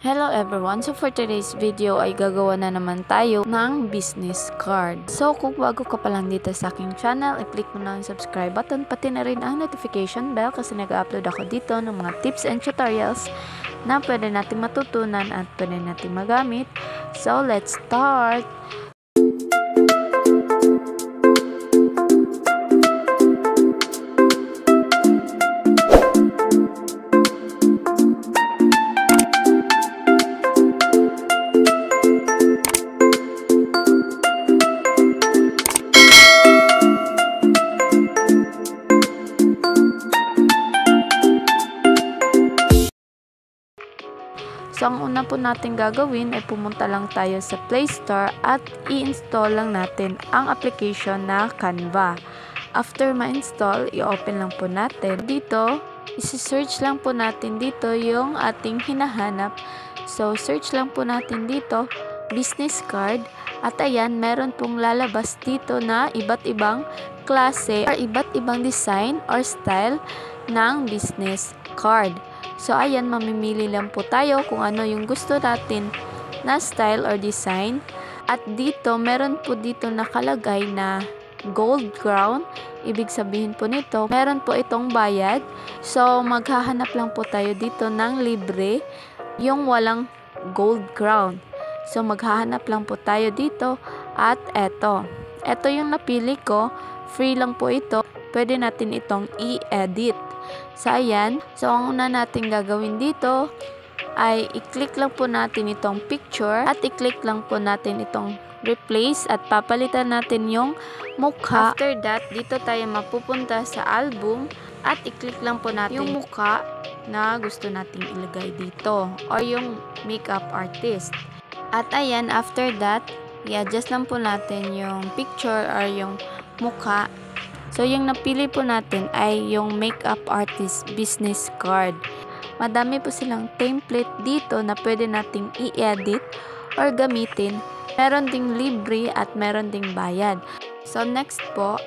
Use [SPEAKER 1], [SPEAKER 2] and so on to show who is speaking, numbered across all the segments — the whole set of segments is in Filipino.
[SPEAKER 1] Hello everyone! So for today's video ay gagawa na naman tayo ng business card. So kung bago ka pa lang dito sa aking channel, i-click mo na ang subscribe button pati na rin ang notification bell kasi nag-upload ako dito ng mga tips and tutorials na pwede natin matutunan at pwede natin magamit. So let's start! So, ang una po natin gagawin ay pumunta lang tayo sa Play Store at i-install lang natin ang application na Canva. After ma-install, i-open lang po natin. Dito, isi-search lang po natin dito yung ating hinahanap. So, search lang po natin dito, business card. At ayan, meron pong lalabas dito na iba't ibang klase or iba't ibang design or style ng business card. So, ayan, mamimili lang po tayo kung ano yung gusto natin na style or design. At dito, meron po dito nakalagay na gold crown. Ibig sabihin po nito, meron po itong bayad. So, maghahanap lang po tayo dito ng libre, yung walang gold crown. So, maghahanap lang po tayo dito at eto. Eto yung napili ko. Free lang po ito. Pwede natin itong i-edit. So, ayan. So, ang una natin gagawin dito ay i-click lang po natin itong picture at i-click lang po natin itong replace at papalitan natin yung mukha. After that, dito tayo mapupunta sa album at i-click lang po natin yung mukha na gusto nating ilagay dito or yung makeup artist. At ayan, after that, i-adjust lang po natin yung picture or yung mukha. So, yung napili po natin ay yung makeup artist business card. Madami po silang template dito na pwede nating i-edit or gamitin. Meron ding libre at meron ding bayad. So, next po,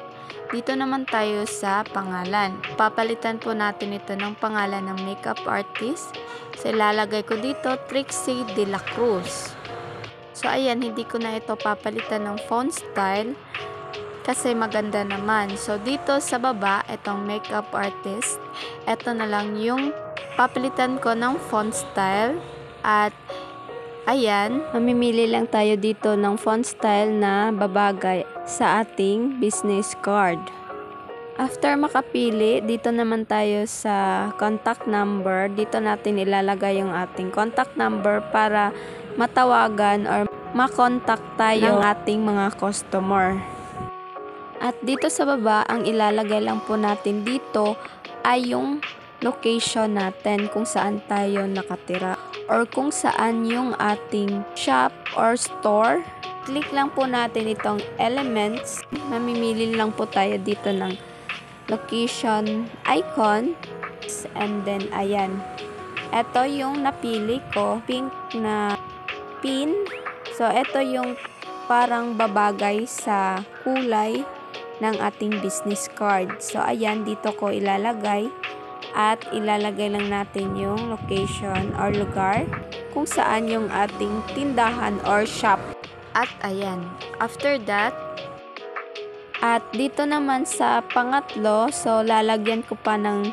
[SPEAKER 1] dito naman tayo sa pangalan. Papalitan po natin ito ng pangalan ng makeup artist. So, ilalagay ko dito, Trixie De La Cruz. So, ayan, hindi ko na ito papalitan ng font style kasi maganda naman. So, dito sa baba, itong makeup artist, ito na lang yung papalitan ko ng font style. At, ayan, mamimili lang tayo dito ng font style na babagay sa ating business card. After makapili, dito naman tayo sa contact number. Dito natin ilalagay yung ating contact number para matawagan or makontak tayo ng ating mga customer. At dito sa baba, ang ilalagay lang po natin dito ay yung location natin kung saan tayo nakatira or kung saan yung ating shop or store. Click lang po natin itong elements. Mamimili lang po tayo dito ng location icon. And then, ayan. Ito yung napili ko, pink na pin. So, ito yung parang babagay sa kulay ng ating business card. So, ayan, dito ko ilalagay at ilalagay lang natin yung location or lugar kung saan yung ating tindahan or shop. At ayan, after that, at dito naman sa pangatlo, so lalagyan ko pa ng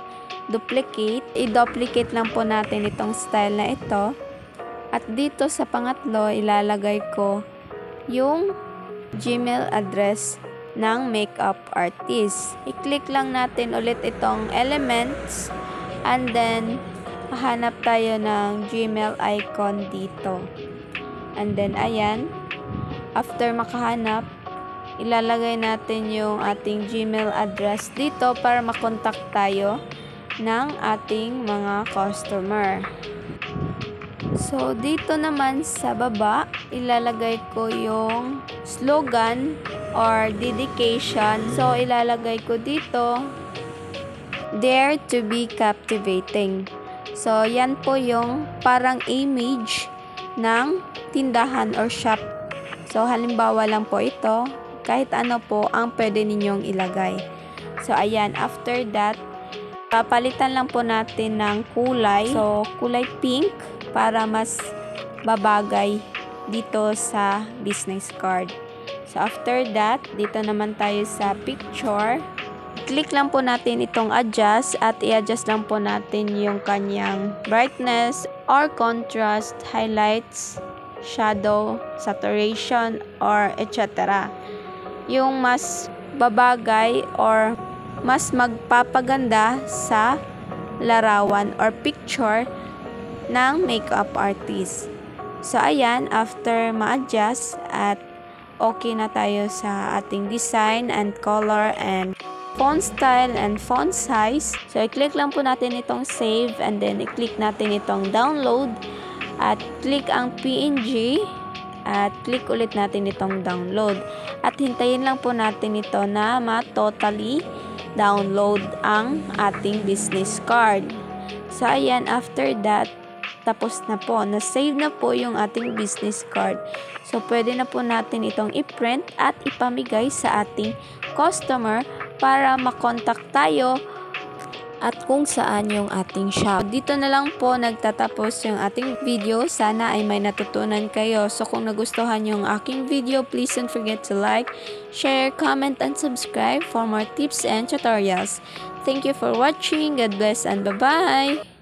[SPEAKER 1] duplicate. I-duplicate lang po natin itong style na ito. At dito sa pangatlo, ilalagay ko yung Gmail address ng makeup artist. I-click lang natin ulit itong elements and then hahanap tayo ng Gmail icon dito. And then ayan, after makahanap, ilalagay natin yung ating Gmail address dito para makontak tayo ng ating mga customer. So, dito naman sa baba, ilalagay ko yung slogan or dedication. So, ilalagay ko dito, Dare to be captivating. So, yan po yung parang image ng tindahan or shop. So, halimbawa lang po ito, kahit ano po ang pwede ninyong ilagay. So, ayan, after that, papalitan lang po natin ng kulay. So, kulay pink. para mas babagay dito sa business card. So after that, dito naman tayo sa picture. Click lang po natin itong adjust at i-adjust lang po natin yung kanyang brightness or contrast, highlights, shadow, saturation, or etc. Yung mas babagay or mas magpapaganda sa larawan or picture ng makeup artist. So ayan, after ma-adjust at okay na tayo sa ating design and color and font style and font size. So, i-click lang po natin itong save and then i-click natin itong download at click ang PNG at click ulit natin itong download. At hintayin lang po natin ito na ma-totally download ang ating business card. So, ayan, after that, tapos na po. Na-save na po yung ating business card. So, pwede na po natin itong i-print at ipamigay sa ating customer para makontak tayo at kung saan yung ating shop. Dito na lang po nagtatapos yung ating video. Sana ay may natutunan kayo. So kung nagustuhan yung aking video, please don't forget to like, share, comment, and subscribe for more tips and tutorials. Thank you for watching. God bless and bye-bye!